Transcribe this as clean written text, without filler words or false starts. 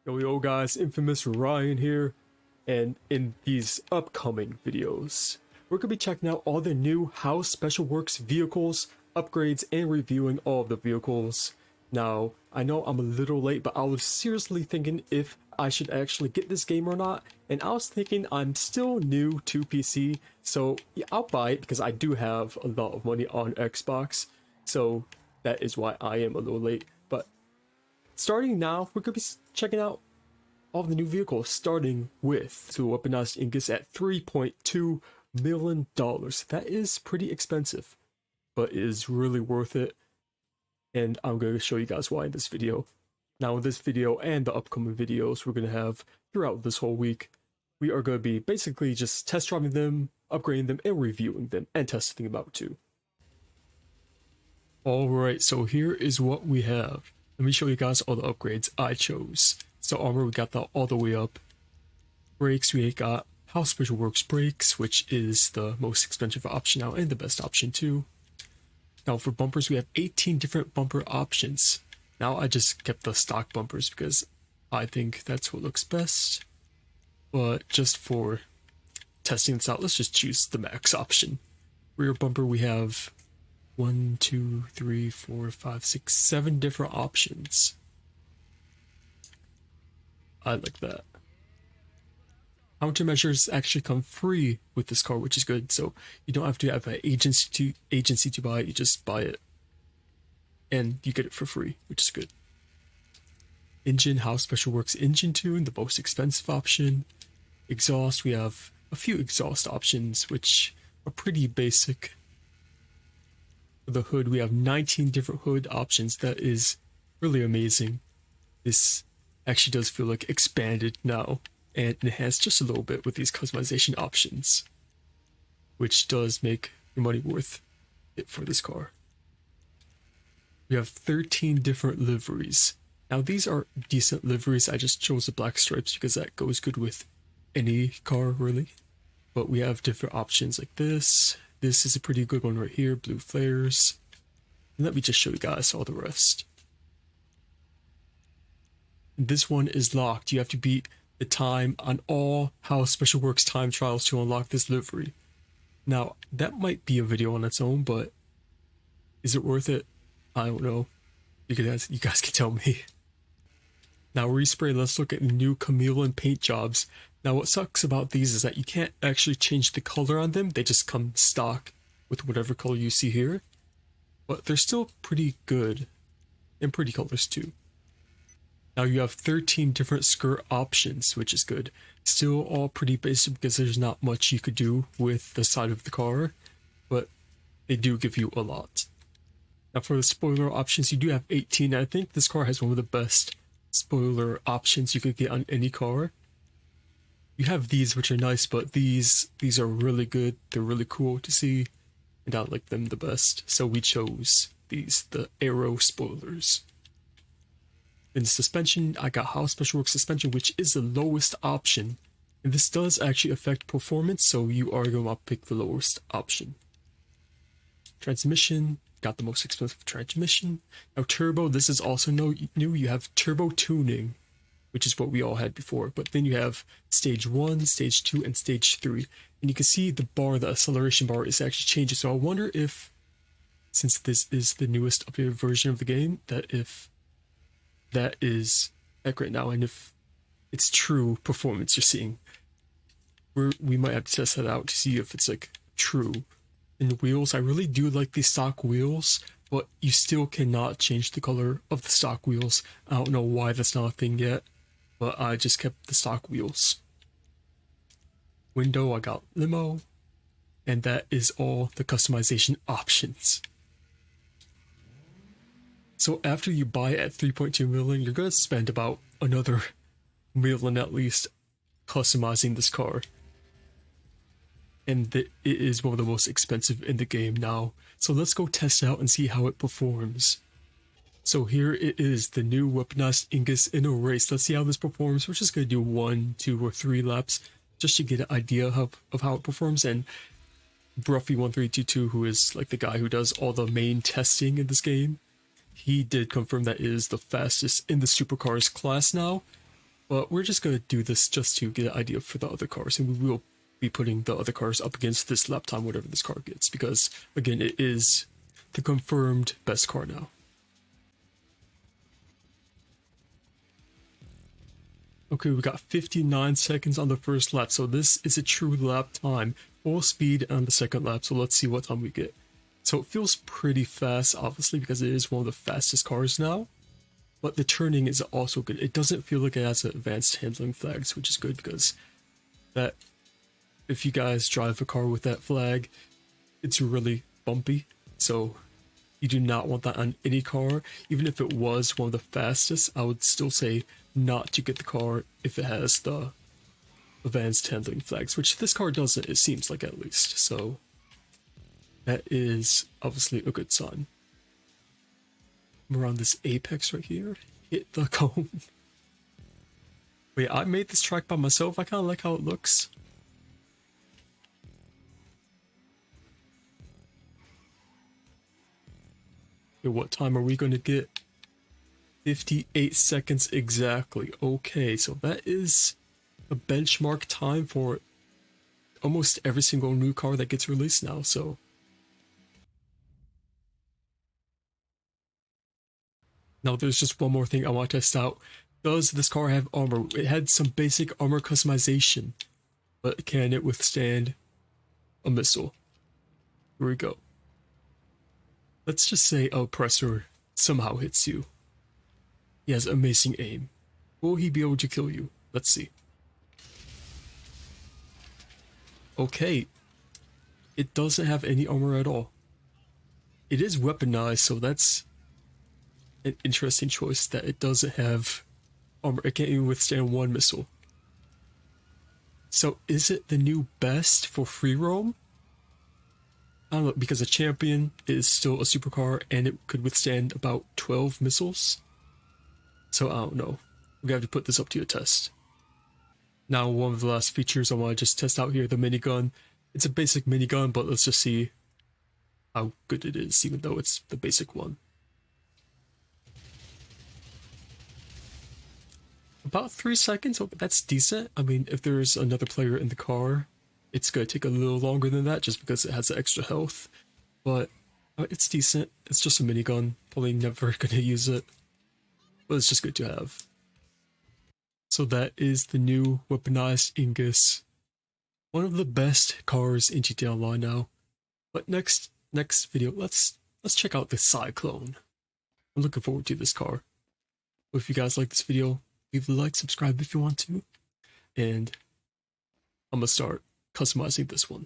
Yo guys, Infamous Ryan here, and in these upcoming videos, we're going to be checking out all the new House Special Works vehicles, upgrades, and reviewing all of the vehicles. Now, I know I'm a little late, but I was seriously thinking if I should actually get this game or not, and I was thinking I'm still new to PC, so yeah, I'll buy it because I do have a lot of money on Xbox, so that is why I am a little late. But starting now, we're going to be checking out all of the new vehicles, starting with the Weaponized Ignus at $3.2 million. That is pretty expensive, but it is really worth it, and I'm going to show you guys why in this video. Now, in this video and the upcoming videos we're going to have throughout this whole week, we are going to be basically just test driving them, upgrading them, and reviewing them, and testing them out too. Alright, so here is what we have. Let me show you guys all the upgrades I chose. So armor, we got that all the way up. Brakes, we got House Special Works brakes, which is the most expensive option now and the best option too. Now for bumpers, we have 18 different bumper options. Now I just kept the stock bumpers because I think that's what looks best. But just for testing this out, let's just choose the max option. Rear bumper, we have 1, 2, 3, 4, 5, 6, 7 different options. I like that. Countermeasures actually come free with this car, which is good. So you don't have to have an agency to buy it. You just buy it, and you get it for free, which is good. Engine, House Special Works engine tune, the most expensive option. Exhaust, we have a few exhaust options, which are pretty basic. For the hood, we have 19 different hood options. That is really amazing. This actually does feel like expanded now and enhanced just a little bit with these customization options, which does make your money worth it for this car. We have 13 different liveries. Now these are decent liveries. I just chose the black stripes because that goes good with any car really. But we have different options like this. This is a pretty good one right here, blue flares. And let me just show you guys all the rest. This one is locked. You have to beat the time on all House Special Works time trials to unlock this livery. Now, that might be a video on its own, but is it worth it? I don't know. You guys can tell me. Now, respray, let's look at the new Camel paint jobs. Now, what sucks about these is that you can't actually change the color on them. They just come stock with whatever color you see here. But they're still pretty good, and pretty colors too. Now you have 13 different skirt options, which is good. Still all pretty basic because there's not much you could do with the side of the car, but they do give you a lot. Now for the spoiler options, you do have 18. I think this car has one of the best spoiler options you could get on any car. You have these, which are nice, but these are really good. They're really cool to see, and I like them the best. So we chose these, the Aero spoilers. In suspension, I got House Special Works suspension, which is the lowest option. And this does actually affect performance, so you are going to pick the lowest option. Transmission, got the most expensive transmission. Now turbo, this is also new. You have turbo tuning, which is what we all had before. But then you have stage 1, stage 2, and stage 3. And you can see the bar, the acceleration bar, is actually changing. So I wonder if, since this is the newest updated version of the game, that is accurate now, and if it's true performance you're seeing. We might have to test that out to see if it's like true. In the wheels, I really do like these stock wheels, but you still cannot change the color of the stock wheels. I don't know why that's not a thing yet, but I just kept the stock wheels. Window, I got limo, and that is all the customization options. So after you buy it at 3.2 million, you're going to spend about another million at least customizing this car. And it is one of the most expensive in the game now. So let's go test it out and see how it performs. So here it is, the new Weaponized Ignus in a race. Let's see how this performs. We're just going to do 1, 2, or 3 laps just to get an idea of how it performs. And Bruffy1322, who is like the guy who does all the main testing in this game, he did confirm that it is the fastest in the supercars class now. But we're just going to do this just to get an idea for the other cars, and we will be putting the other cars up against this lap time, whatever this car gets, because, again, it is the confirmed best car now. Okay, we got 59 seconds on the first lap, so this is a true lap time. Full speed on the second lap, so let's see what time we get. So it feels pretty fast, obviously, because it is one of the fastest cars now. But the turning is also good. It doesn't feel like it has advanced handling flags, which is good because that if you guys drive a car with that flag, it's really bumpy. So you do not want that on any car. Even if it was one of the fastest, I would still say not to get the car if it has the advanced handling flags, which this car doesn't, it seems like, at least. So that is obviously a good sign. Around this apex right here, hit the cone. Wait, I made this track by myself. I kind of like how it looks. Okay, what time are we going to get? 58 seconds exactly. Okay, so that is a benchmark time for almost every single new car that gets released now, so. Now there's just one more thing I want to test out. Does this car have armor? It had some basic armor customization, but can it withstand a missile? Here we go. Let's just say a oppressor somehow hits you. He has amazing aim. Will he be able to kill you? Let's see. Okay. It doesn't have any armor at all. It is weaponized, so that's an interesting choice that it doesn't have armor. It can't even withstand one missile. So is it the new best for free roam? I don't know, because a champion is still a supercar and it could withstand about 12 missiles. So I don't know. We're gonna have to put this up to a test. Now, one of the last features I want to just test out here, the minigun. It's a basic minigun, but let's just see how good it is, even though it's the basic one. About 3 seconds, oh, that's decent. I mean, if there's another player in the car, it's going to take a little longer than that just because it has the extra health. But it's decent. It's just a minigun. Probably never going to use it. But it's just good to have. So that is the new Weaponized Ignus. One of the best cars in GTA Online now. But next video, let's check out the Cyclone. I'm looking forward to this car. If you guys like this video, leave a like, subscribe if you want to, and I'm gonna start customizing this one.